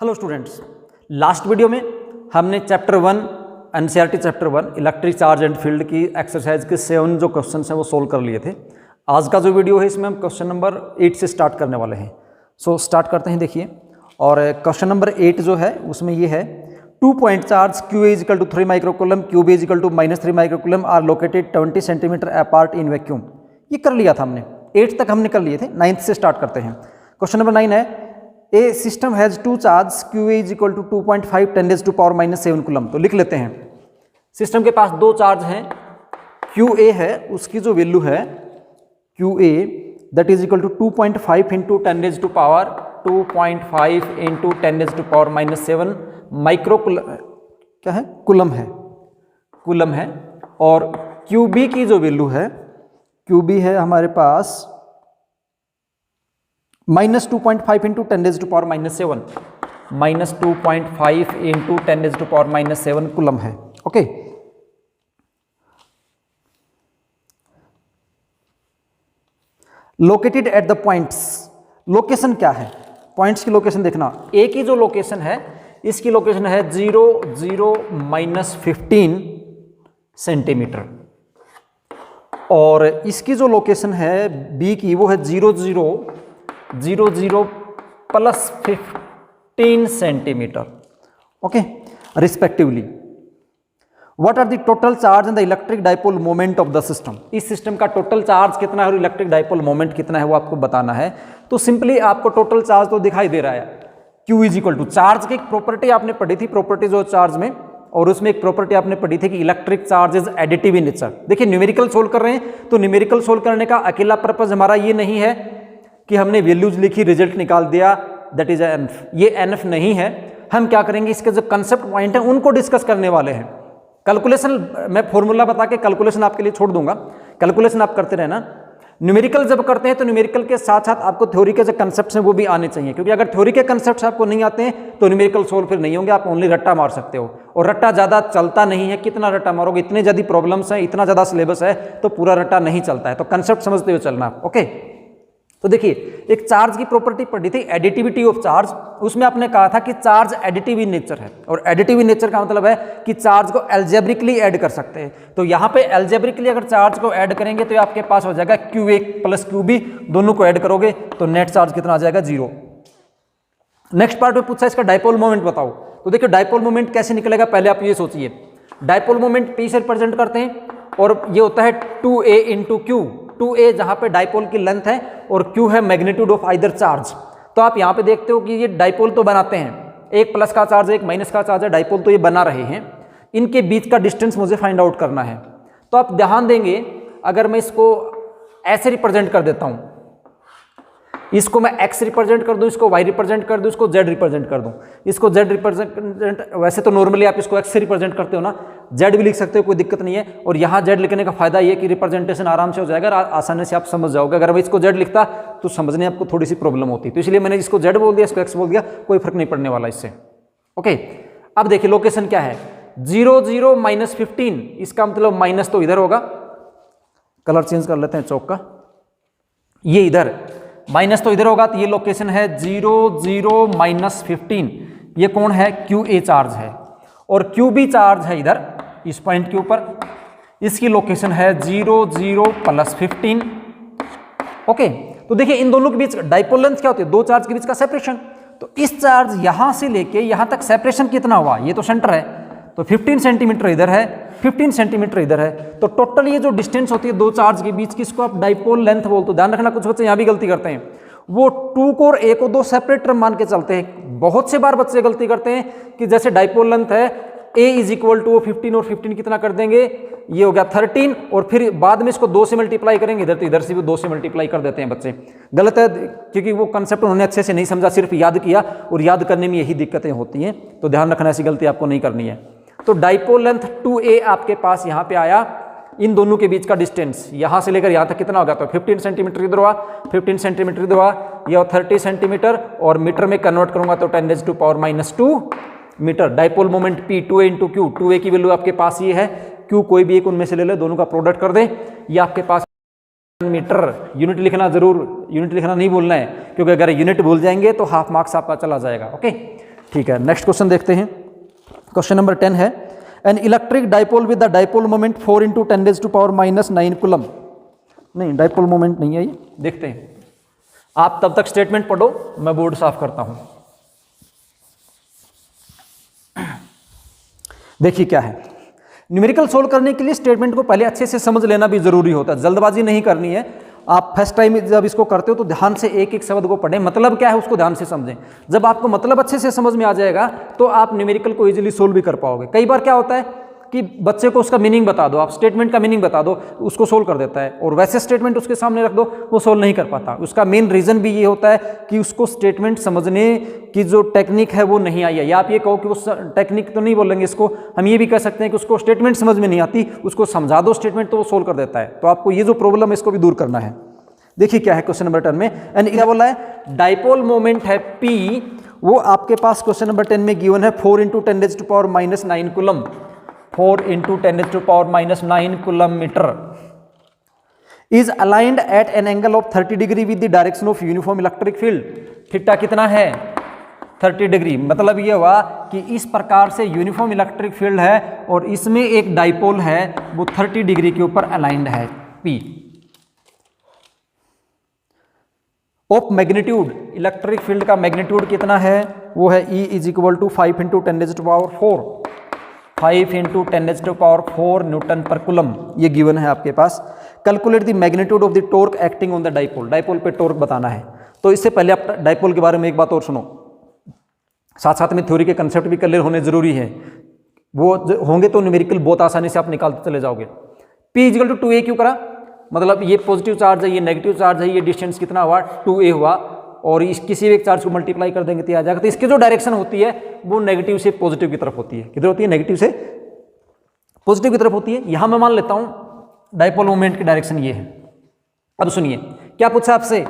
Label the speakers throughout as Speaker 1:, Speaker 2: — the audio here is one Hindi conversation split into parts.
Speaker 1: हेलो स्टूडेंट्स, लास्ट वीडियो में हमने chapter 1 NCERT chapter 1 electric charge and field की एक्सरसाइज के 7 जो क्वेश्चन हैं वो सोल्व कर लिए थे। आज का जो वीडियो है इसमें हम क्वेश्चन नंबर 8 से स्टार्ट करने वाले हैं। सो स्टार्ट करते हैं। देखिए, और क्वेश्चन नंबर 8 जो है उसमें ये है 2 point charge Q A equal to 3 microcoulomb, Q B equal to -3 microcoulomb are located 20 centimetre apart in vacuum. ये कर लिया था हमने, 8 तक हमने कर लिए थे। 9th से स्टार्ट करते हैं। क्वेश्चन नंबर 9 है a system has 2 charge Q a is equal to 2.5 10 raised to power -7 coulomb. तो लिख लेते हैं, सिस्टम के पास 2 चार्ज हैं, क्यू ए है, उसकी जो वैल्यू है Q A that is equal to 2.5 into 10 raised to power 2.5 into 10 raised to power -7 micro क्या है, कूलम है, कूलम है। और क्यू बी की जो वैल्यू है, क्यू बी है हमारे पास -2.5 into 10 raised to power -7 -2.5 into 10 raised to power -7 coulomb है। Okay, located at the points, location क्या है, पॉइंट्स की लोकेशन देखना। ए की जो लोकेशन है, इसकी लोकेशन है 0 0 -15 सेंटीमीटर, और इसकी जो लोकेशन है बी की वो है 0 0 0 0 +15 centimetre. Okay, respectively. What are the total charge and the electric dipole moment of the system. इस सिस्टम का टोटल चार्ज कितना है और इलेक्ट्रिक डाइपोल मोमेंट कितना है वो आपको बताना है। तो सिंपली आपको टोटल चार्ज तो दिखाई दे रहा है, Q is equal to, charge की एक प्रॉपर्टी आपने पढ़ी थी, प्रॉपर्टीज ऑफ चार्ज में, और उसमें एक प्रॉपर्टी आपने पढ़ी थी कि electric charge is additive in nature. देखिए, न्यूमेरिकल सोल्व कर रहे हैं तो न्यूमेरिकल सोल्व करने का अकेला पर्पज हमारा ये नहीं है कि हमने वैल्यूज लिखी, रिजल्ट निकाल दिया, दैट इज एनएफ। ये एनएफ नहीं है। हम क्या करेंगे, इसके जो कंसेप्ट पॉइंट है उनको डिस्कस करने वाले हैं। कैलकुलेशन मैं फॉर्मूला बता के कैलकुलेशन आपके लिए छोड़ दूंगा, कैलकुलेशन आप करते रहना। न्यूमेरिकल जब करते हैं तो न्यूमेरिकल के साथ साथ आपको थ्योरी के जो कंसेप्ट्स हैं वो भी आने चाहिए, क्योंकि अगर थ्योरी के कंसेप्ट्स आपको नहीं आते हैं तो न्यूमेरिकल सोल्व फिर नहीं होंगे, आप ओनली रट्टा मार सकते हो, और रट्टा ज़्यादा चलता नहीं है। कितना रट्टा मारोगे, इतने ज़्यादा प्रॉब्लम्स हैं, इतना ज़्यादा सिलेबस है, तो पूरा रट्टा नहीं चलता है। तो कंसेप्ट समझते हुए चलना। ओके, तो देखिए, एक चार्ज की प्रॉपर्टी पढ़ी थी, एडिटिविटी ऑफ चार्ज। उसमें आपने कहा था कि चार्ज एडिटिव इन नेचर है, और एडिटिव इन नेचर का मतलब है कि चार्ज को एल्जेब्रिकली ऐड कर सकते हैं। तो यहाँ पे एल्जेब्रिकली अगर चार्ज को ऐड करेंगे तो आपके पास हो जाएगा Q1 + QB, दोनों को ऐड करोगे तो नेट चार्ज कितना आ जाएगा, 0। नेक्स्ट पार्ट में पूछा इसका डाइपोल मोमेंट बताओ। तो देखिए, डाइपोल मोमेंट कैसे निकलेगा, पहले आप ये सोचिए। डाइपोल मोमेंट P से रिप्रेजेंट करते हैं, और ये होता है 2A इंटू Q। 2A जहां पे डाइपोल की लेंथ है और Q है मैग्नीट्यूड ऑफ आइदर चार्ज। तो आप यहां पे देखते हो कि ये डाइपोल तो बनाते हैं, एक प्लस का चार्ज है, एक माइनस का चार्ज है, डाइपोल तो ये बना रहे हैं। इनके बीच का डिस्टेंस मुझे फाइंड आउट करना है। तो आप ध्यान देंगे, अगर मैं इसको ऐसे रिप्रेजेंट कर देता हूं, इसको मैं x रिप्रेजेंट कर दूं, इसको y रिप्रेजेंट कर दूं, इसको z रिप्रेजेंट कर दूं, इसको z रिप्रेजेंट, वैसे तो नॉर्मली आप इसको x से रिप्रेजेंट करते हो ना, z भी लिख सकते हो, कोई दिक्कत नहीं है। और यहाँ z लिखने का फायदा ये कि रिप्रेजेंटेशन आराम से हो जाएगा, आसानी से आप समझ जाओगे। अगर मैं इसको z लिखता तो समझने आपको थोड़ी सी प्रॉब्लम होती, तो इसलिए मैंने इसको z बोल दिया, इसको x बोल दिया, कोई फर्क नहीं पड़ने वाला इससे। ओके, अब देखिए लोकेशन क्या है, 0 0 -15, इसका मतलब माइनस तो इधर होगा, कलर चेंज कर लेते हैं चौक का, ये इधर माइनस तो इधर होगा, तो ये लोकेशन है 0 0 -15। ये कौन है, QA चार्ज है, और QB चार्ज है इधर इस पॉइंट के ऊपर, इसकी लोकेशन है 0 0 +15। ओके, तो देखिए इन दोनों के बीच डाइपोल लेंथ क्या होती है, दो चार्ज के बीच का सेपरेशन। तो इस चार्ज यहां से लेके यहां तक सेपरेशन कितना हुआ, ये तो सेंटर है, तो 15 सेंटीमीटर इधर है, 15 सेंटीमीटर इधर है। तो टोटल ये जो डिस्टेंस होती है दो चार्ज के बीच की, इसको आप डाइपोल लेंथ बोलते हो। ध्यान रखना, कुछ बच्चे यहाँ भी गलती करते हैं, वो 2 को और A को 2 सेपरेट टर्म मान के चलते हैं। बहुत से बार बच्चे गलती करते हैं कि जैसे डाइपोल लेंथ है A इज इक्वल टू 15, और 15 कितना कर देंगे, ये हो गया 13, और फिर बाद में इसको 2 से मल्टीप्लाई करेंगे, इधर तो इधर से भी 2 से मल्टीप्लाई कर देते हैं बच्चे। गलत है, क्योंकि वो कंसेप्ट उन्होंने अच्छे से नहीं समझा, सिर्फ याद किया, और याद करने में यही दिक्कतें होती हैं। तो ध्यान रखना, ऐसी गलती आपको नहीं करनी है। तो डाइपोल लेंथ 2A आपके पास यहाँ पे आया, इन दोनों के बीच का डिस्टेंस यहाँ से लेकर यहाँ तक कितना होगा, तो 15 सेंटीमीटर इधर हुआ, 15 सेंटीमीटर इधर हुआ, यह 30 सेंटीमीटर, और मीटर में कन्वर्ट करूंगा तो 10 raised to power -2 metre. Dipole moment P 2A into Q, 2A की वैल्यू आपके पास ये है, Q कोई भी एक उनमें से ले ले, दोनों का प्रोडक्ट कर दे, ये आपके पास मीटर। यूनिट लिखना जरूर, यूनिट लिखना नहीं भूलना है, क्योंकि अगर यूनिट भूल जाएंगे तो हाफ मार्क्स आपका चला जाएगा। ओके, ठीक है, नेक्स्ट क्वेश्चन देखते हैं। क्वेश्चन नंबर 10 है an electric dipole with the dipole moment 4 × 10⁻⁻⁹ coulomb. नहीं, डाइपोल मोमेंट नहीं है ये, देखते हैं। आप तब तक स्टेटमेंट पढ़ो, मैं बोर्ड साफ करता हूं। देखिए क्या है, न्यूमेरिकल सोल्व करने के लिए स्टेटमेंट को पहले अच्छे से समझ लेना भी जरूरी होता है, जल्दबाजी नहीं करनी है। आप फर्स्ट टाइम जब इसको करते हो तो ध्यान से एक एक शब्द को पढ़ें, मतलब क्या है उसको ध्यान से समझें। जब आपको मतलब अच्छे से समझ में आ जाएगा तो आप न्यूमेरिकल को इजीली सोल्व भी कर पाओगे। कई बार क्या होता है कि बच्चे को उसका मीनिंग बता दो, आप स्टेटमेंट का मीनिंग बता दो, उसको सोल्व कर देता है, और वैसे स्टेटमेंट उसके सामने रख दो, वो सोल्व नहीं कर पाता। उसका मेन रीजन भी ये होता है कि उसको स्टेटमेंट समझने की जो टेक्निक है वो नहीं आई है, या आप ये कहो कि वो टेक्निक तो नहीं बोलेंगे इसको, हम ये भी कह सकते हैं कि उसको स्टेटमेंट समझ में नहीं आती, उसको समझा दो स्टेटमेंट तो वो सोल्व कर देता है। तो आपको ये जो प्रॉब्लम है इसको भी दूर करना है। देखिए क्या है क्वेश्चन नंबर 10 में, एंड क्या बोला है, डाइपोल मोमेंट है P, वो आपके पास क्वेश्चन नंबर 10 में गिवन है 4 × 10⁻⁹ coulomb, 4 × 10⁻⁹ coulomb metre, is aligned at an angle of 30 degree with the direction of uniform electric field. Theta कितना है, 30 डिग्री। मतलब ये हुआ कि इस प्रकार से यूनिफॉर्म इलेक्ट्रिक फील्ड है और इसमें एक डाइपोल है, वो 30 डिग्री के ऊपर अलाइंड है P। Of magnitude, electric field का मैग्नीट्यूड कितना है, वो है E = 5 × 10⁴, 5 × 10⁴ न्यूटन पर कूलम, ये गिवन है आपके पास। Calculate the magnitude of the torque acting on the dipole, dipole पे टॉर्क बताना है। तो इससे पहले आप डाइपोल के बारे में एक बात और सुनो, साथ साथ में थ्योरी के कंसेप्ट भी क्लियर होने जरूरी है, वो होंगे तो न्यूमेरिकल बहुत आसानी से आप निकालते चले जाओगे। P = 2a क्यों करा, मतलब ये पॉजिटिव चार्ज है, ये नेगेटिव चार्ज है, ये डिस्टेंस कितना हुआ 2a हुआ, और इस किसी भी एक चार्ज को मल्टीप्लाई कर देंगे तो आ जाएगा। तो इसकी जो डायरेक्शन होती है वो नेगेटिव से पॉजिटिव की तरफ होती है। किधर होती है, नेगेटिव से पॉजिटिव की तरफ होती है। यहां मैं मान लेता हूं डाइपोल मोमेंट की डायरेक्शन ये है। अब सुनिए क्या पूछा आपसे,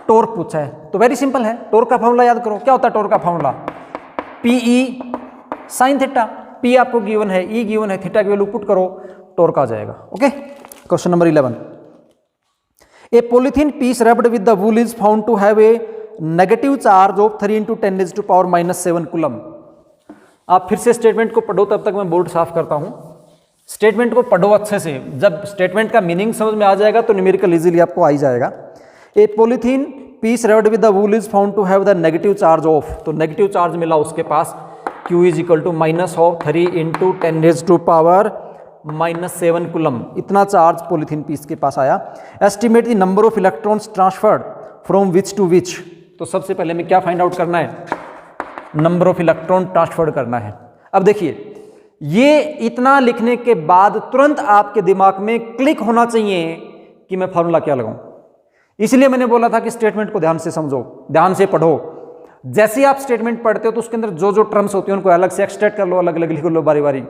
Speaker 1: टॉर्क पूछा है, तो वेरी सिंपल है, टॉर्क का फॉर्मूला याद करो। क्या होता है टॉर्क का formula, PE sin theta. P आपको गिवन है, E गिवन है, थीटा की वैल्यू पुट करो, टॉर्क आ जाएगा। Okay, question number 11, a polythene piece wrapped with the wool is found to have a negative charge of 3 × 10⁻⁷ coulomb. आप फिर से स्टेटमेंट को पढ़ो, तब तक मैं बोर्ड साफ करता हूं। स्टेटमेंट को पढ़ो अच्छे से, जब स्टेटमेंट का मीनिंग समझ में आ जाएगा तो न्यूमेरिकल इजीली आपको आ ही जाएगा। A polythene piece wrapped with the wool is found to have the negative charge of, तो नेगेटिव चार्ज मिला उसके पास, Q = -3 × 10⁻⁷ कूलम, इतना चार्ज पॉलीथीन पीस के पास आया। Estimate the number of electrons transferred from which to which, तो सबसे पहले हमें क्या फाइंड आउट करना है, नंबर ऑफ इलेक्ट्रॉन ट्रांसफर्ड करना है। अब देखिए ये इतना लिखने के बाद तुरंत आपके दिमाग में क्लिक होना चाहिए कि मैं फॉर्मूला क्या लगाऊं। इसलिए मैंने बोला था कि स्टेटमेंट को ध्यान से समझो, ध्यान से पढ़ो। जैसे ही आप स्टेटमेंट पढ़ते हो तो उसके अंदर जो जो टर्म्स होती हैं उनको अलग से एक्सट्रैक्ट कर लो, अलग अलग लिख लो बारी बारी।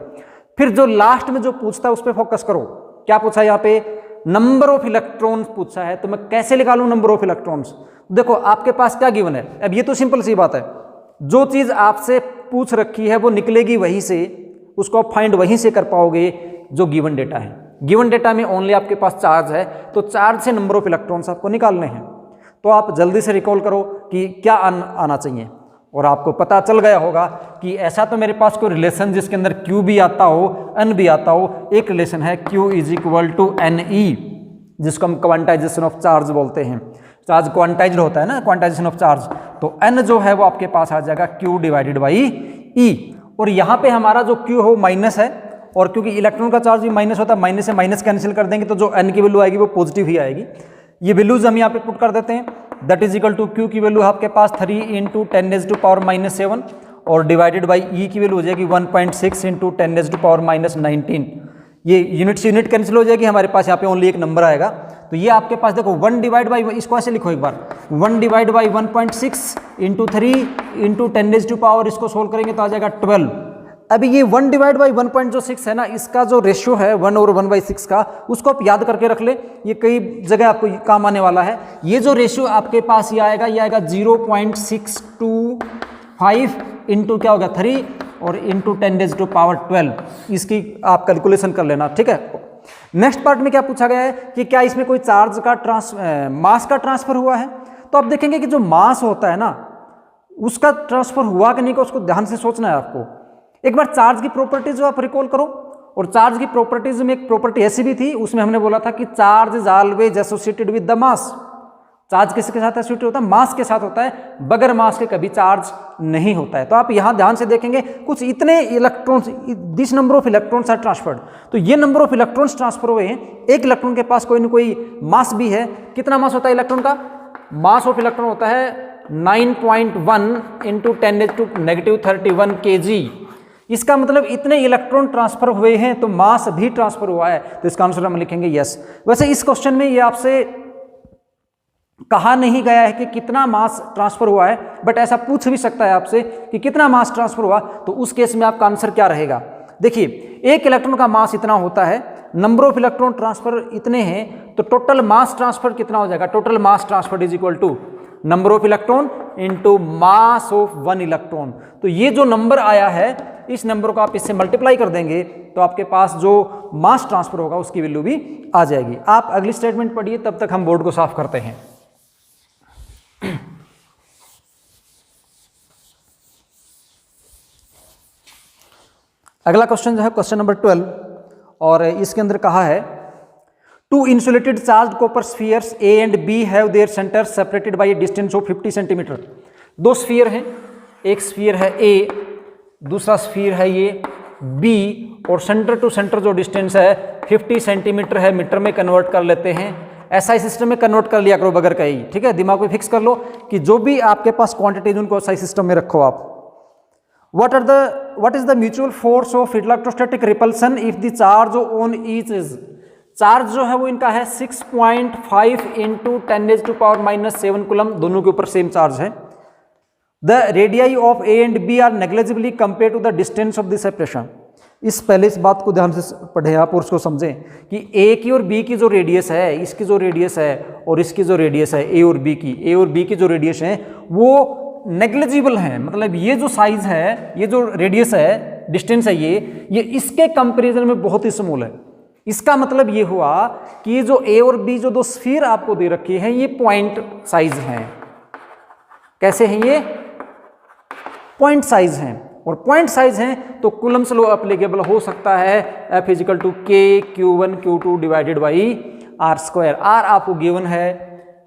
Speaker 1: फिर जो लास्ट में जो पूछता है उस पर फोकस करो। क्या पूछा है यहाँ पे, नंबर ऑफ इलेक्ट्रॉन्स पूछा है, तो मैं कैसे निकालूं नंबर ऑफ इलेक्ट्रॉन्स। देखो आपके पास क्या गिवन है, अब ये तो सिंपल सी बात है, जो चीज आपसे पूछ रखी है वो निकलेगी वहीं से, उसको आप फाइंड वहीं से कर पाओगे जो गिवन डेटा है। गिवन डेटा में ओनली आपके पास चार्ज है, तो चार्ज से नंबर ऑफ इलेक्ट्रॉन्स आपको निकालने हैं। तो आप जल्दी से रिकॉल करो कि क्या आना चाहिए, और आपको पता चल गया होगा कि ऐसा तो मेरे पास कोई रिलेशन जिसके अंदर Q भी आता हो, N भी आता हो, एक रिलेशन है Q = NE, जिसको हम क्वांटाइजेशन ऑफ चार्ज बोलते हैं। चार्ज क्वांटाइज्ड होता है ना, क्वांटाइजेशन ऑफ चार्ज, तो N जो है वो आपके पास आ जाएगा Q/E। और यहाँ पे हमारा जो Q हो माइनस है, और क्योंकि इलेक्ट्रॉन का चार्ज भी माइनस होता है, माइनस से माइनस कैंसिल कर देंगे तो जो N की वैल्यू आएगी वो पॉजिटिव ही आएगी। ये वैल्यूज हम यहाँ पे पुट कर देते हैं, that is equal to Q की वैल्यू आपके पास 3 × 10⁻⁷, और डिवाइडेड बाई E की वैल्यू हो जाएगी 1.6 × 10⁻⁹। ये यूनिट से यूनिट कैंसिल हो जाएगी, हमारे पास यहाँ पे ओनली एक नंबर आएगा। तो ये आपके पास देखो 1/, इसको ऐसे लिखो एक बार, 1/1.6 × 3 × 10⁻, इसको सोल्व करेंगे तो आ जाएगा 12। अभी ये 1/1.6 है ना, इसका जो रेशियो है 1 और 1/6 का, उसको आप याद करके रख ले, ये कई जगह आपको काम आने वाला है। ये जो रेशियो आपके पास ये आएगा 0.625 इंटू क्या होगा 3 और इंटू 10⁻12, इसकी आप कैलकुलेशन कर लेना, ठीक है। नेक्स्ट पार्ट में क्या पूछा गया है कि क्या इसमें कोई चार्ज का मास का ट्रांसफर हुआ है। तो आप देखेंगे कि जो मास होता है ना, उसका ट्रांसफर हुआ कि नहीं का उसको ध्यान से सोचना है आपको। एक बार चार्ज की प्रॉपर्टीज आप रिकॉल करो, और चार्ज की प्रॉपर्टीज में एक प्रॉपर्टी ऐसी भी थी, उसमें हमने बोला था कि charge is always associated with the mass. Charge किसके साथ एसोसिएटेड होता है? मास के साथ होता है, बगैर मास के कभी चार्ज नहीं होता है। तो आप यहां ध्यान से देखेंगे कुछ इतने electrons, this number of electrons are transferred, तो ये नंबर ऑफ इलेक्ट्रॉन्स ट्रांसफर हुए हैं। एक इलेक्ट्रॉन के पास कोई ना कोई मास भी है। कितना मास होता है इलेक्ट्रॉन का? मास ऑफ इलेक्ट्रॉन होता है 9.1 इंटू 10⁻⁻31 kg। इसका मतलब इतने इलेक्ट्रॉन ट्रांसफर हुए हैं, तो मास भी ट्रांसफर हुआ है, तो इसका आंसर हम लिखेंगे यस। वैसे इस क्वेश्चन में ये आपसे कहा नहीं गया है कि कितना मास ट्रांसफर हुआ है, बट ऐसा पूछ भी सकता है आपसे कि कितना मास ट्रांसफर हुआ, तो उस केस में आपका आंसर क्या रहेगा? देखिए, एक इलेक्ट्रॉन का मास इतना होता है, नंबर ऑफ इलेक्ट्रॉन ट्रांसफर इतने हैं, तो टोटल मास ट्रांसफर कितना हो जाएगा? Total mass transfer is equal to number of electron into mass of one electron. तो ये जो नंबर आया है, इस नंबर को आप इससे मल्टीप्लाई कर देंगे तो आपके पास जो मास ट्रांसफर होगा उसकी वैल्यू भी आ जाएगी। आप अगली स्टेटमेंट पढ़िए, तब तक हम बोर्ड को साफ करते हैं। अगला क्वेश्चन जो है क्वेश्चन नंबर 12, और इसके अंदर कहा है two insulated charge copper spheres A and B have their centre separated by a distance of 50 centimetre. दो स्फीयर हैं, एक स्फीयर है ए, दूसरा स्फीयर है ये बी, और सेंटर टू सेंटर जो डिस्टेंस है 50 सेंटीमीटर है, मीटर में कन्वर्ट कर लेते हैं। एसआई सिस्टम में कन्वर्ट कर लिया करो बगैर कहीं, ठीक है? दिमाग में फिक्स कर लो कि जो भी आपके पास क्वांटिटीज उनको एसआई सिस्टम में रखो आप। what is the mutual force of electrostatic repulsion if the charge on each is, charge जो है वो इनका है 6.5 इंटू 10⁻⁻7 कूलम, दोनों के ऊपर सेम चार्ज है। The radii of A and B are negligibly compare to the distance of the separation. इस पहले इस बात को ध्यान से पढ़ें आप और उसको समझें कि ए की और बी की जो रेडियस है, इसकी जो रेडियस है और इसकी जो रेडियस है ए और बी की जो रेडियस है वो नेग्लिजिबल है। मतलब ये जो साइज है, ये जो रेडियस है, डिस्टेंस है, ये इसके कंपैरिजन में बहुत ही स्मॉल है। इसका मतलब ये हुआ कि जो ए और बी जो दो स्फीयर आपको दे रखी है, ये पॉइंट साइज हैं। कैसे हैं ये? पॉइंट साइज हैं, और पॉइंट साइज हैं तो कूलम्स लॉ एप्लीकेबल हो सकता है। F = K Q1 Q2 divided by R square. R आपको गिवन है,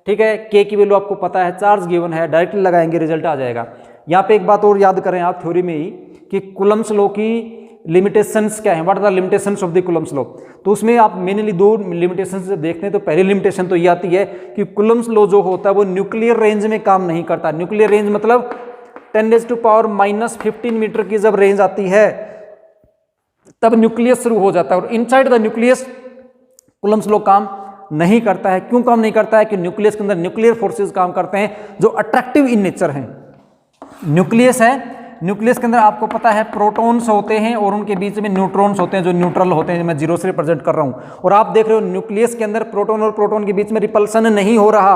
Speaker 1: ठीक है? K की वैल्यू आपको पता है, चार्ज गिवन है, डायरेक्टली लगाएंगे रिजल्ट आ जाएगा। यहाँ पे एक बात और याद करें आप थ्योरी में ही कि कूलम्स लॉ की लिमिटेशंस क्या है, what are the limitations of the Coulomb's law. तो उसमें आप मेनली दो लिमिटेशंस जब देखते हैं तो पहली लिमिटेशन तो ये आती है कि कूलम्स लॉ जो होता है वो न्यूक्लियर रेंज में काम नहीं करता। न्यूक्लियर रेंज मतलब 10⁻⁻15 मीटर की जब रेंज आती है तब न्यूक्लियस शुरू हो जाता है, और inside the nucleus Coulomb's law काम नहीं करता है। क्यों काम नहीं करता है? कि न्यूक्लियस के अंदर न्यूक्लियर फोर्सेस काम करते हैं जो अट्रैक्टिव इन नेचर हैं। न्यूक्लियस है, न्यूक्लियस के अंदर आपको पता है प्रोटॉन्स होते हैं और उनके बीच में न्यूट्रॉन्स होते हैं जो न्यूट्रल होते हैं, मैं जीरो से रिप्रेजेंट कर रहा हूं। और आप देख रहे हो न्यूक्लियस के अंदर प्रोटॉन और प्रोटॉन के बीच में रिपल्सन नहीं हो रहा,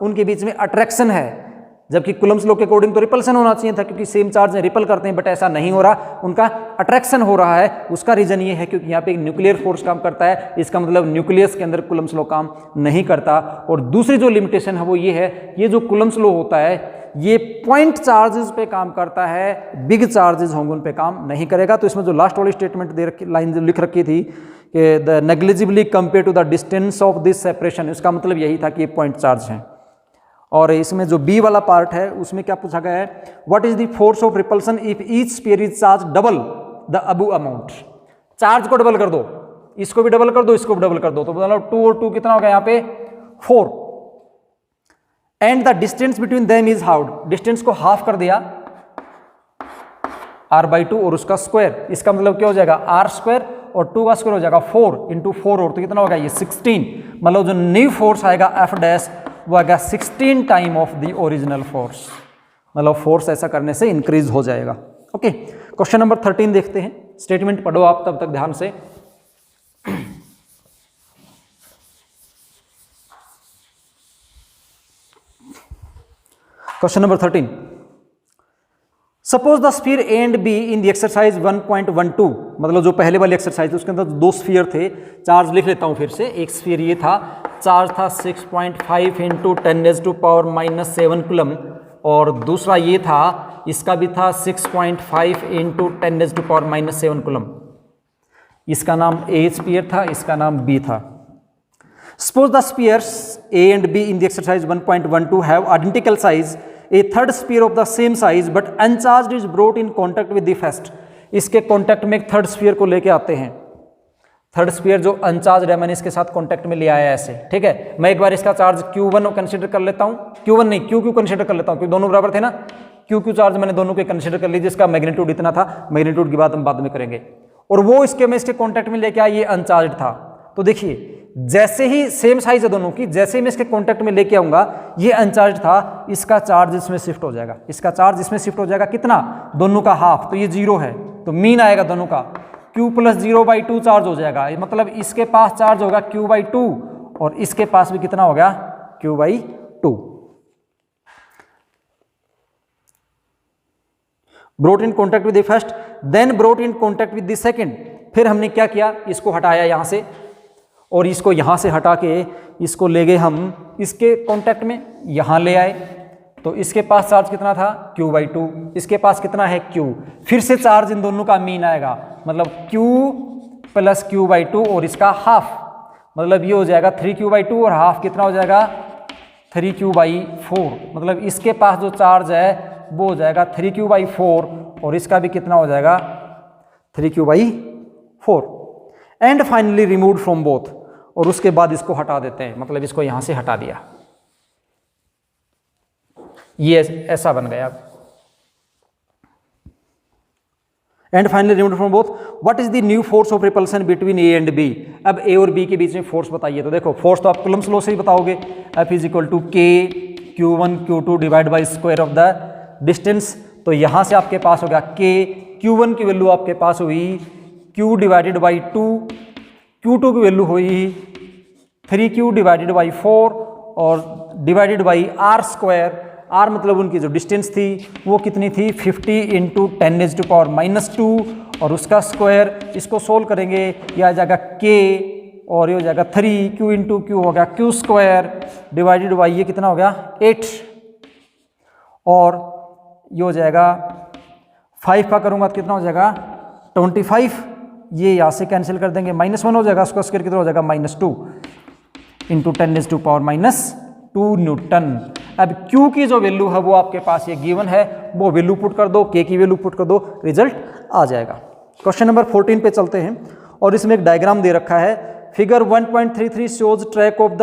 Speaker 1: उनके बीच में अट्रैक्शन है। जबकि कूलम्स लॉ के अकॉर्डिंग तो रिपल्सन होना चाहिए था, क्योंकि सेम चार्ज रिपल करते हैं, बट ऐसा नहीं हो रहा, उनका अट्रैक्शन हो रहा है। उसका रीजन ये है क्योंकि यहाँ पे एक न्यूक्लियर फोर्स काम करता है। इसका मतलब न्यूक्लियस के अंदर कूलम्स लॉ काम नहीं करता। और दूसरी जो लिमिटेशन है वो ये है, ये जो कूलम्स लॉ होता है ये पॉइंट चार्जेस पे काम करता है, बिग चार्जेस होंगे उन पे काम नहीं करेगा। तो इसमें जो लास्ट वाली स्टेटमेंट दे रखी, लाइन जो लिख रखी थी कि the negligibly compare to the distance of this separation, इसका मतलब यही था कि ये पॉइंट चार्ज हैं। और इसमें जो बी वाला पार्ट है उसमें क्या पूछा गया है, what is the force of repulsion if each sphere is charge double the above amount. Charge को डबल कर दो, इसको भी डबल कर दो, इसको भी डबल कर दो, तो मतलब 2 और 2 कितना हो गया यहाँ पे 4। And the distance between them is how, distance को हाफ कर दिया r/2 और उसका स्क्वायर। इसका मतलब क्या हो जाएगा r² और 2 का स्क्वायर हो जाएगा 4 × 4 और तो कितना होगा ये 16। मतलब जो न्यू फोर्स आएगा F' वो आएगा 16 time of the original force. मतलब फोर्स ऐसा करने से इंक्रीज हो जाएगा। ओके, क्वेश्चन नंबर 13 देखते हैं। स्टेटमेंट पढ़ो आप तब तक ध्यान से। Question number 13, suppose the sphere A and B in the exercise 1.12, मतलब जो पहले वाली एक्सरसाइज थी उसके अंदर दो स्फीयर थे। चार्ज लिख लेता हूं फिर से। एक स्फीयर ये था, चार्ज था 6.5 × 10⁻⁻7 कूलम, और दूसरा ये था, इसका भी था 6.5 इंटू 10⁻⁻⁷ कूलम। इसका नाम ए स्पीयर था, इसका नाम बी था। Suppose the spheres A and B in the exercise 1.12 have identical size, a third sphere of the same size but uncharged is brought in contact with the first. इसके कॉन्टैक्ट में एक थर्ड स्पीयर को लेके आते हैं, थर्ड स्पीयर जो अनचार्ज है मैंने इसके साथ कांटेक्ट में ले आया ऐसे, ठीक है। मैं एक बार इसका चार्ज Q1 कंसीडर कर लेता हूँ, Q1 नहीं Q कंसीडर कर लेता हूँ, क्योंकि दोनों बराबर थे ना। Q चार्ज मैंने दोनों के कंसीडर कर ली, जिसका मैग्नीट्यूड इतना था, मैग्नीट्यूड की बात हम बाद में करेंगे। और वो इसके मैं इसके कॉन्टैक्ट में लेके आया, ये अनचार्ज था। तो देखिए जैसे ही सेम साइज है दोनों की, जैसे ही मैं इसके कॉन्टैक्ट में लेके आऊंगा, ये अनचार्ज था, इसका चार्ज इसमें शिफ्ट हो जाएगा, इसका चार्ज इसमें शिफ्ट हो जाएगा कितना, दोनों का हाफ, तो ये 0 है, तो मीन आएगा दोनों का Q + 0/2 चार्ज हो जाएगा। मतलब इसके पास चार्ज होगा Q/2 और इसके पास भी कितना हो गया, Q/2। Brought in contact with the first, then brought in contact with the second. फिर हमने क्या किया, इसको हटाया यहां से और इसको यहां से हटा के इसको ले गए हम इसके कॉन्टैक्ट में, यहां ले आए, तो इसके पास चार्ज कितना था, Q/2, इसके पास कितना है Q। फिर से चार्ज इन दोनों का मीन आएगा, मतलब Q + Q/2 और इसका हाफ, मतलब ये हो जाएगा 3Q/2 और हाफ कितना हो जाएगा 3Q/4। मतलब इसके पास जो चार्ज है वो हो जाएगा 3Q/4 और इसका भी कितना हो जाएगा 3Q/4। And finally removed from both, और उसके बाद इसको हटा देते हैं, मतलब इसको यहां से हटा दिया, ये ऐसा बन गया। And finally removed from both, what is the new force of repulsion between A and B. अब ए और बी के बीच में फोर्स बताइए। तो देखो फोर्स तो आप कूलम्स लॉ से ही बताओगे, F = K Q1 Q2 divide by square of the distance. तो यहां से आपके पास हो गया K, Q1 की वैल्यू आपके पास हुई Q डिवाइडेड बाई 2, Q2 की वैल्यू हुई 3Q/4 और डिवाइडेड बाई R²। R मतलब उनकी जो डिस्टेंस थी वो कितनी थी 50 × 10⁻⁻2 और उसका स्क्वायर। इसको सोल्व करेंगे, यह आ जाएगा K और ये हो जाएगा 3 Q × Q हो गया Q² डिवाइडेड बाई ये कितना हो गया 8 और ये हो जाएगा 5 का करूँगा तो कितना हो जाएगा 25। ये यहाँ से कैंसिल कर देंगे, -1 हो जाएगा, उसका स्क्वायर कितना हो जाएगा -2 × 10⁻2 न्यूटन। अब Q की जो वैल्यू है वो आपके पास ये गिवन है, वो वैल्यू पुट कर दो, K की वैल्यू पुट कर दो, रिजल्ट आ जाएगा। क्वेश्चन नंबर 14 पे चलते हैं और इसमें एक डायग्राम दे रखा है। Figure 1.33 shows track of the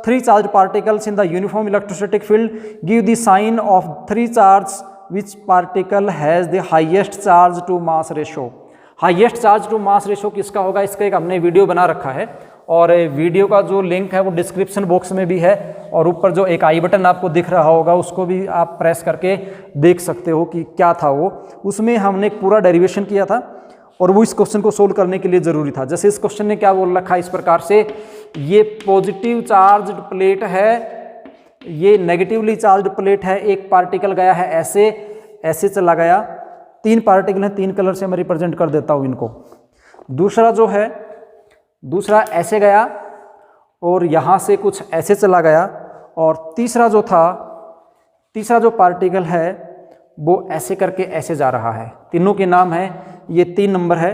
Speaker 1: 3 charge particles in the uniform electrostatic field, give the sign of 3 charge which particle has the highest charge to mass ratio. Highest charge to mass ratio किसका होगा, इसका एक हमने वीडियो बना रखा है और वीडियो का जो लिंक है वो डिस्क्रिप्शन बॉक्स में भी है और ऊपर जो एक आई बटन आपको दिख रहा होगा उसको भी आप प्रेस करके देख सकते हो कि क्या था वो। उसमें हमने एक पूरा डेरिवेशन किया था और वो इस क्वेश्चन को सोल्व करने के लिए ज़रूरी था। जैसे इस क्वेश्चन ने क्या बोल रखा है इस प्रकार से, ये पॉजिटिव चार्ज्ड प्लेट है, ये नेगेटिवली चार्ज्ड प्लेट है, एक पार्टिकल गया है ऐसे, ऐसे चला गया, 3 पार्टिकल हैं, 3 कलर से मैं रिप्रेजेंट कर देता हूँ इनको। दूसरा जो है, दूसरा ऐसे गया और यहाँ से कुछ ऐसे चला गया और तीसरा जो था, तीसरा जो पार्टिकल है वो ऐसे करके ऐसे जा रहा है। तीनों के नाम है, ये 3 नंबर है,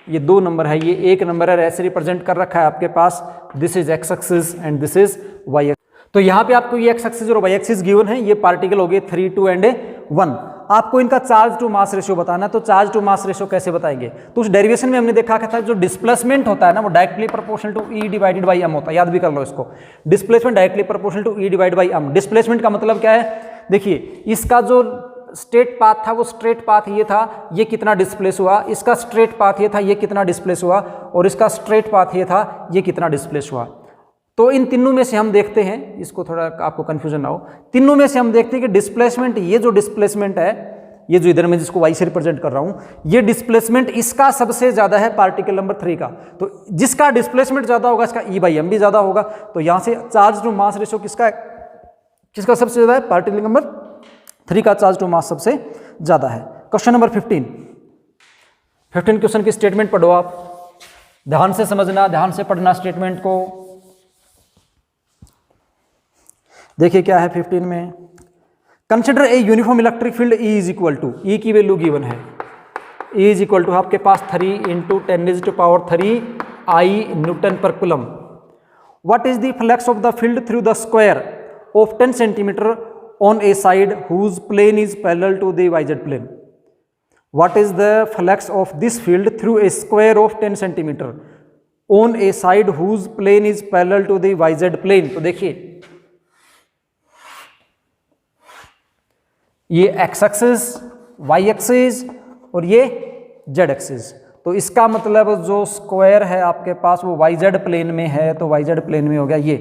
Speaker 1: ये 2 नंबर है, ये 1 नंबर है, ऐसे रिप्रेजेंट कर रखा है आपके पास। This is x axis and this is y axis. तो यहाँ पे आपको ये एक्स एक्सिस और वाई एक्सिस गिवन है, ये पार्टिकल हो गए 3, 2 एंड 1। आपको इनका चार्ज टू मास रेशियो बताना है, तो चार्ज टू मास रेशियो कैसे बताएंगे, तो उस डेरिवेशन में हमने देखा था जो डिस्प्लेसमेंट होता है ना वो directly proportional to E divided by m होता है, याद भी कर लो इसको। Displacement directly proportional to E divided by m। Displacement का मतलब क्या है, देखिए इसका जो स्ट्रेट पाथ था वो स्ट्रेट पाथ ये था, ये कितना डिस्प्लेस हुआ, इसका स्ट्रेट पाथ ये था, ये कितना डिस्प्लेस हुआ, और इसका स्ट्रेट पाथ ये था, ये कितना डिस्प्लेस हुआ। तो इन तीनों में से हम देखते हैं, इसको थोड़ा आपको कंफ्यूजन ना हो, तीनों में से हम देखते हैं कि डिस्प्लेसमेंट, ये जो डिस्प्लेसमेंट है, ये जो इधर मैं जिसको y से रिप्रेजेंट कर रहा हूं, ये डिस्प्लेसमेंट इसका सबसे ज्यादा है पार्टिकल नंबर 3 का। तो जिसका डिस्प्लेसमेंट ज्यादा होगा इसका E/m भी ज्यादा होगा। तो यहां से चार्ज टू मास रेशियो किसका है, किसका सबसे ज्यादा है, पार्टिकल नंबर 3 का चार्ज टू मास सबसे ज्यादा है। क्वेश्चन नंबर 15 क्वेश्चन की स्टेटमेंट पढ़ो आप, ध्यान से समझना, ध्यान से पढ़ना स्टेटमेंट को। देखिए क्या है 15 में, consider a uniform electric field E is equal to, E की वैल्यू गिवन है, E इज इक्वल टू आपके पास 3 into 10⁻³ I newton per coulomb. What is the flux of the field through the square of 10 centimetre on a side whose plane is parallel to the YZ plane. What is the flux of this field through a square of 10 centimeter on a side whose plane is parallel to the YZ plane। तो देखिए ये x एक्सिस, y एक्सिस और ये z एक्सिस। तो इसका मतलब जो स्क्वायर है आपके पास वो YZ प्लेन में है, तो YZ प्लेन में हो गया ये,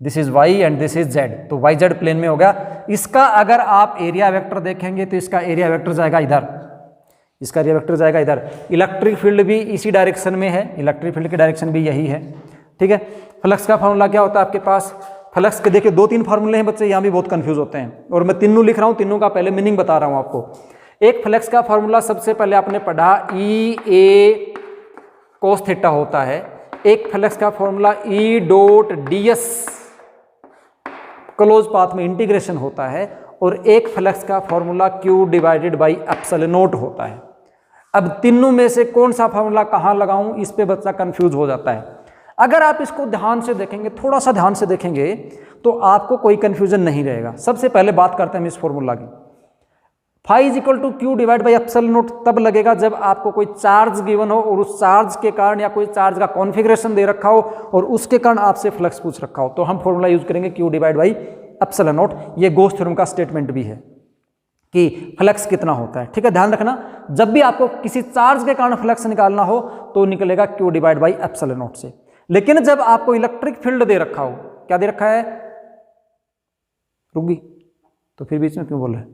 Speaker 1: this is y and this is z, तो YZ प्लेन में हो गया। इसका अगर आप एरिया वेक्टर देखेंगे तो इसका एरिया वेक्टर जाएगा इधर, इसका एरिया वेक्टर जाएगा इधर। इलेक्ट्रिक फील्ड भी इसी डायरेक्शन में है, इलेक्ट्रिक फील्ड की डायरेक्शन भी यही है, ठीक है। फ्लक्स का फॉर्मूला क्या होता है आपके पास, फ्लक्स के देखिए 2-3 फार्मूले हैं बच्चे, यहाँ भी बहुत कंफ्यूज होते हैं और मैं तीनों लिख रहा हूँ, तीनों का पहले मीनिंग बता रहा हूँ आपको। एक फ्लक्स का फॉर्मूला सबसे पहले आपने पढ़ा E A cos थीटा होता है, एक फ्लक्स का formula E dot ds close path में इंटीग्रेशन होता है, और एक फ्लक्स का formula Q divided by epsilon not होता है। अब तीनों में से कौन सा फॉर्मूला कहाँ लगाऊं, इस पे बच्चा कंफ्यूज हो जाता है। अगर आप इसको ध्यान से देखेंगे, थोड़ा सा ध्यान से देखेंगे तो आपको कोई कंफ्यूजन नहीं रहेगा। सबसे पहले बात करते हैं इस फॉर्मूला की। φ is equal to Q divide by epsilon naught तब लगेगा जब आपको कोई चार्ज गिवन हो और उस चार्ज के कारण या कोई चार्ज का कॉन्फ़िगरेशन दे रखा हो और उसके कारण आपसे फ्लक्स पूछ रखा हो, तो हम फॉर्मूला यूज करेंगे Q divide by epsilon not. ये गॉस थ्योरम का स्टेटमेंट भी है कि फ्लक्स कितना होता है, ठीक है। ध्यान रखना, जब भी आपको किसी चार्ज के कारण फ्लक्स निकालना हो तो निकलेगा Q divide by epsilon not से। लेकिन जब आपको इलेक्ट्रिक फील्ड दे रखा हो, क्या दे रखा है, रुक गई तो फिर बीच में क्यों बोल रहे हैं,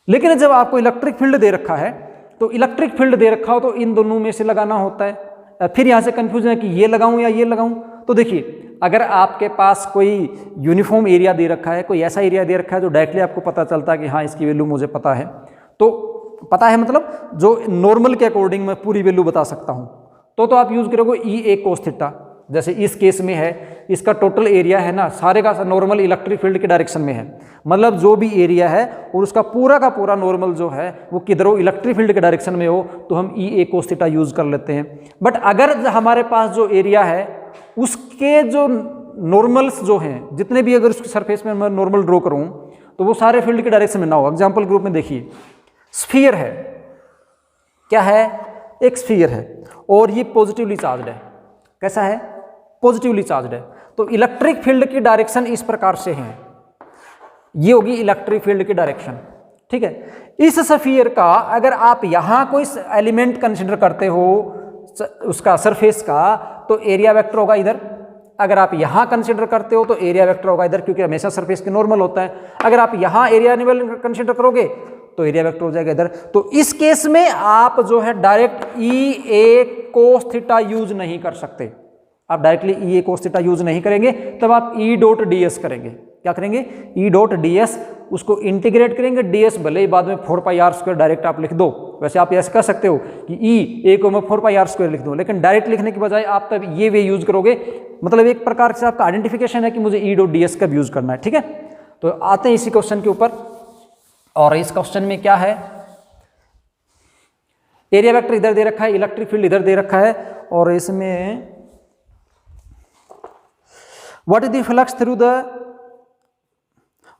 Speaker 1: लेकिन जब आपको इलेक्ट्रिक फील्ड दे रखा है तो इलेक्ट्रिक फील्ड दे रखा हो तो इन दोनों में से लगाना होता है। फिर यहां से कंफ्यूजन है कि ये लगाऊं या ये लगाऊं, तो देखिए अगर आपके पास कोई यूनिफॉर्म एरिया दे रखा है, कोई ऐसा एरिया दे रखा है जो डायरेक्टली आपको पता चलता है कि हाँ इसकी वैल्यू मुझे पता है, तो पता है मतलब जो नॉर्मल के अकॉर्डिंग मैं पूरी वैल्यू बता सकता हूँ, तो आप यूज करोगे E A cos थीटा। जैसे इस केस में है, इसका टोटल एरिया है ना सारे का नॉर्मल इलेक्ट्रिक फील्ड के डायरेक्शन में है, मतलब जो भी एरिया है और उसका पूरा का पूरा नॉर्मल जो है वो किधर हो, इलेक्ट्रिक फील्ड के डायरेक्शन में हो, तो हम E A cos theta use कर लेते हैं। बट अगर हमारे पास जो एरिया है उसके जो नॉर्मल्स जो हैं जितने भी, अगर उसके सरफेस में मैं नॉर्मल ड्रॉ करूं तो वो सारे फील्ड के डायरेक्शन में ना हो। एग्जांपल ग्रुप में देखिए, स्फीयर है, क्या है, एक स्फीयर है और ये पॉजिटिवली चार्ज्ड है। कैसा है, पॉजिटिवली चार्ज्ड है। तो इलेक्ट्रिक फील्ड की डायरेक्शन इस प्रकार से है, ये होगी इलेक्ट्रिक फील्ड की डायरेक्शन, ठीक है। इस स्फीयर का अगर आप यहां कोई एलिमेंट कंसिडर करते हो उसका सरफेस का, तो एरिया वेक्टर होगा इधर। अगर आप यहां कंसिडर करते हो तो एरिया वेक्टर होगा इधर, क्योंकि हमेशा सरफेस के नॉर्मल होता है। अगर आप यहां एरिया लेवल कंसिडर करोगे तो एरिया वेक्टर हो जाएगा इधर। तो इस केस में आप जो है direct E A cos theta use नहीं कर सकते, आप directly E A cos theta use नहीं करेंगे, तब आप E डॉट ds करेंगे। क्या करेंगे, E डॉट ds, उसको इंटीग्रेट करेंगे। ds भले ही बाद में 4πr² डायरेक्ट आप लिख दो, वैसे आप ऐसे कर सकते हो कि E A को मैं 4πr² लिख दूं, लेकिन डायरेक्ट लिखने के बजाय आप तब ये वे यूज करोगे, मतलब एक प्रकार से आपका आइडेंटिफिकेशन है कि मुझे E डॉट ds कब यूज करना है, ठीक है। तो आते हैं इसी क्वेश्चन के ऊपर, और इस क्वेश्चन में क्या है, एरिया वेक्टर इधर दे रखा है, इलेक्ट्रिक फील्ड इधर दे रखा है, और इसमें what is the flux through the,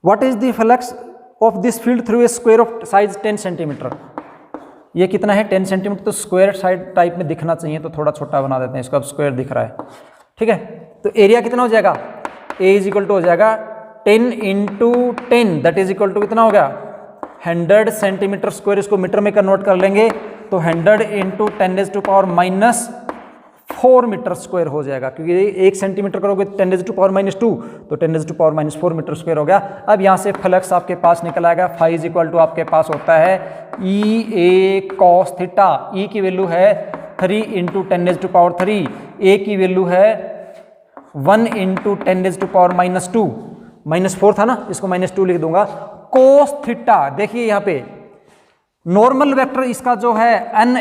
Speaker 1: what is the flux of this field through a square of size 10 centimetre. ये कितना है, 10 सेंटीमीटर, तो स्क्वायर साइड टाइप में दिखना चाहिए, तो थोड़ा छोटा बना देते हैं इसको, अब स्क्वायर दिख रहा है, ठीक है। तो एरिया कितना हो जाएगा, A इज इक्वल टू हो जाएगा 10 into 10, that is equal to कितना हो गया, 100 सेंटीमीटर स्क्वायर। इसको मीटर में कन्वर्ट कर लेंगे तो 100 इंटू 10⁻⁻4 मीटर स्क्वायर हो जाएगा, क्योंकि 1 सेंटीमीटर करोगे 10⁻⁻2, तो 10⁻⁻4 मीटर स्क्वायर हो गया। अब यहाँ से फ्लक्स आपके पास निकल आएगा, φ इज इक्वल टू आपके पास होता है E A cos theta. E की वैल्यू है 3 इंटू 10⁻3, A की वैल्यू है 1 इंटू 10⁻⁻2, -4 था ना, इसको -2 लिख दूंगा, cos थीटा। देखिए यहाँ पे नॉर्मल वेक्टर इसका जो है n,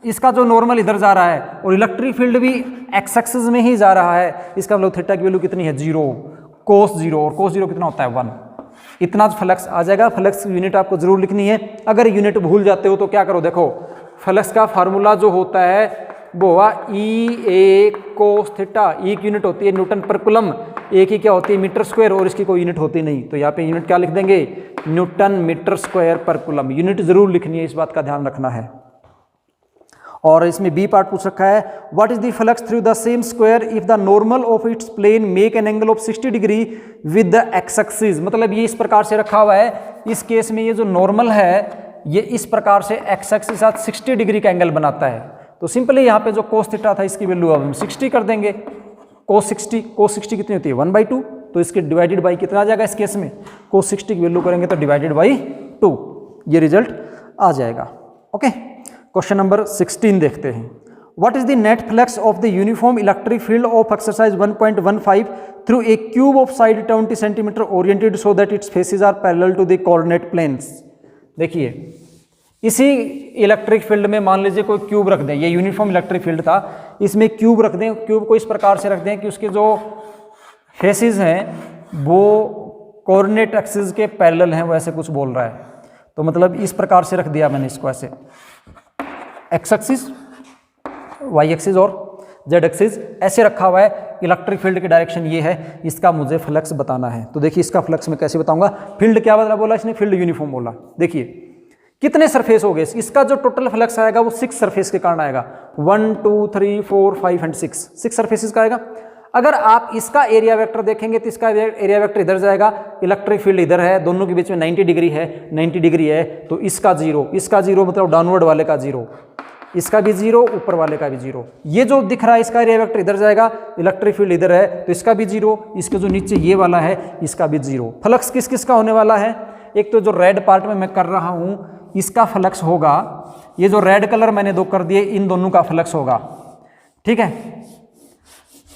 Speaker 1: इसका जो नॉर्मल इधर जा रहा है और इलेक्ट्रिक फील्ड भी x एक्सिस में ही जा रहा है, इसका मतलब थीटा की वैल्यू कितनी है, 0, cos 0, और cos 0 कितना होता है, 1। इतना फ्लक्स आ जाएगा। फ्लक्स की यूनिट आपको जरूर लिखनी है। अगर यूनिट भूल जाते हो तो क्या करो, देखो फ्लक्स का फार्मूला जो होता है वो हुआ ई ए कोस थीटा। ई की यूनिट होती है न्यूटन पर कूलम, ए की क्या होती है मीटर स्क्वायर, और इसकी कोई यूनिट होती नहीं। तो यहाँ पे यूनिट क्या लिख देंगे, न्यूटन मीटर स्क्वायर पर कूलम। यूनिट जरूर लिखनी है, इस बात का ध्यान रखना है। और इसमें बी पार्ट पूछ रखा है, what is the flux through the same square if the normal of its plane make an angle of 60 degree with the x axis. मतलब ये इस प्रकार से रखा हुआ है, इस केस में ये जो नॉर्मल है ये इस प्रकार से एक्स एक्सिस के साथ 60 डिग्री का एंगल बनाता है। तो सिंपली यहाँ पे जो कोस थीटा था इसकी वैल्यू अब हम 60 कर देंगे। कोस 60 कितनी होती है 1/2, तो इसके डिवाइडेड बाई कितना आ जाएगा इस केस में, कोस 60 की वैल्यू करेंगे तो डिवाइडेड बाई 2, ये रिजल्ट आ जाएगा। ओके, क्वेश्चन नंबर 16 देखते हैं। What is the net flux of the uniform electric field of exercise 1.15 through a cube of side 20 centimetre oriented so that its faces are parallel to the coordinate planes. देखिए इसी इलेक्ट्रिक फील्ड में मान लीजिए कोई क्यूब रख दें, ये यूनिफॉर्म इलेक्ट्रिक फील्ड था, इसमें क्यूब रख दें। क्यूब को इस प्रकार से रख दें कि उसके जो फेसेस हैं वो कोऑर्डिनेट एक्सिस के पैरेलल हैं, वो ऐसे कुछ बोल रहा है। तो मतलब इस प्रकार से रख दिया मैंने इसको, ऐसे एक्स एक्सिस, वाई एक्सिस और जेड एक्सिस ऐसे रखा हुआ है। इलेक्ट्रिक फील्ड की डायरेक्शन ये है, इसका मुझे फ्लक्स बताना है। तो देखिए इसका फ्लक्स मैं कैसे बताऊंगा। फील्ड क्या बोला इसने, फील्ड यूनिफॉर्म बोला। देखिए कितने सरफेस हो गए, इसका जो टोटल फ्लक्स आएगा वो 6 सरफेस के कारण आएगा। 1 2 3 4 5 एंड 6 सरफेसेस का आएगा। अगर आप इसका एरिया वेक्टर देखेंगे तो इसका एरिया वेक्टर इधर जाएगा, इलेक्ट्रिक फील्ड इधर है, दोनों के बीच में 90 डिग्री है, 90 डिग्री है तो इसका जीरो मतलब डाउनवर्ड वाले का जीरो, इसका भी जीरो, ऊपर वाले का भी जीरो। ये जो दिख रहा है इसका एरिया वेक्टर इधर जाएगा, इलेक्ट्रिक फील्ड इधर है तो इसका भी जीरो, इसके जो नीचे ये वाला है इसका भी जीरो। फ्लक्स किस किस का होने वाला है, एक तो जो रेड पार्ट में मैं कर रहा हूं इसका फ्लक्स होगा, ये जो रेड कलर मैंने दो कर दिए इन दोनों का फ्लक्स होगा। ठीक है,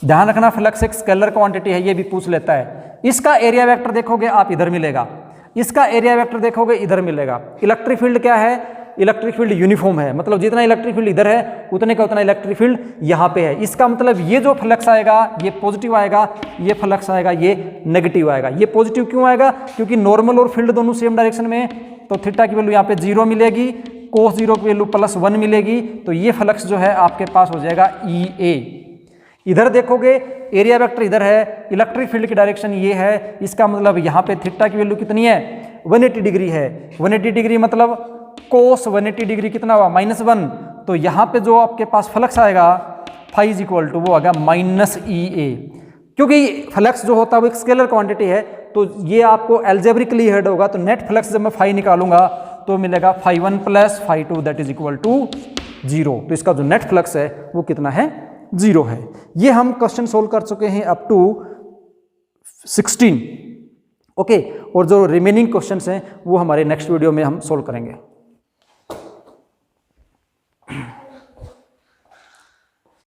Speaker 1: ध्यान रखना फ्लक्स एक स्केलर क्वांटिटी है, ये भी पूछ लेता है। इसका एरिया वेक्टर देखोगे आप इधर मिलेगा, इसका एरिया वेक्टर देखोगे इधर मिलेगा। इलेक्ट्रिक फील्ड क्या है, इलेक्ट्रिक फील्ड यूनिफॉर्म है, मतलब जितना इलेक्ट्रिक फील्ड इधर है उतने का उतना इलेक्ट्रिक फील्ड यहाँ पे है। इसका मतलब ये जो फ्लक्स आएगा ये पॉजिटिव आएगा, ये फ्लक्स आएगा ये नेगेटिव आएगा। ये पॉजिटिव क्यों आएगा, क्योंकि नॉर्मल और फील्ड दोनों सेम डायरेक्शन में, तो थीटा की वैल्यू यहाँ पे 0 मिलेगी, कोस 0 की वैल्यू +1 मिलेगी, तो ये फ्लक्स जो है आपके पास हो जाएगा EA। इधर देखोगे एरिया वेक्टर इधर है, इलेक्ट्रिक फील्ड की डायरेक्शन ये है, इसका मतलब यहाँ पे थीटा की वैल्यू कितनी है 180 डिग्री है। 180 डिग्री मतलब कोस 180 डिग्री कितना हुआ -1, तो यहाँ पे जो आपके पास फ्लक्स आएगा फाई = वो आएगा -EA। क्योंकि फ्लक्स जो होता है वो एक स्केलर क्वांटिटी है, तो ये आपको एल्जेब्रिकली हेड होगा। तो नेट फ्लक्स जब मैं फाई निकालूंगा तो मिलेगा φ1 + φ2 दैट इज इक्वल टू 0। तो इसका जो नेट फ्लक्स है वो कितना है 0 है। ये हम क्वेश्चन सोल्व कर चुके हैं अप टू 16। ओके, और जो रिमेनिंग क्वेश्चंस हैं वो हमारे नेक्स्ट वीडियो में हम सोल्व करेंगे।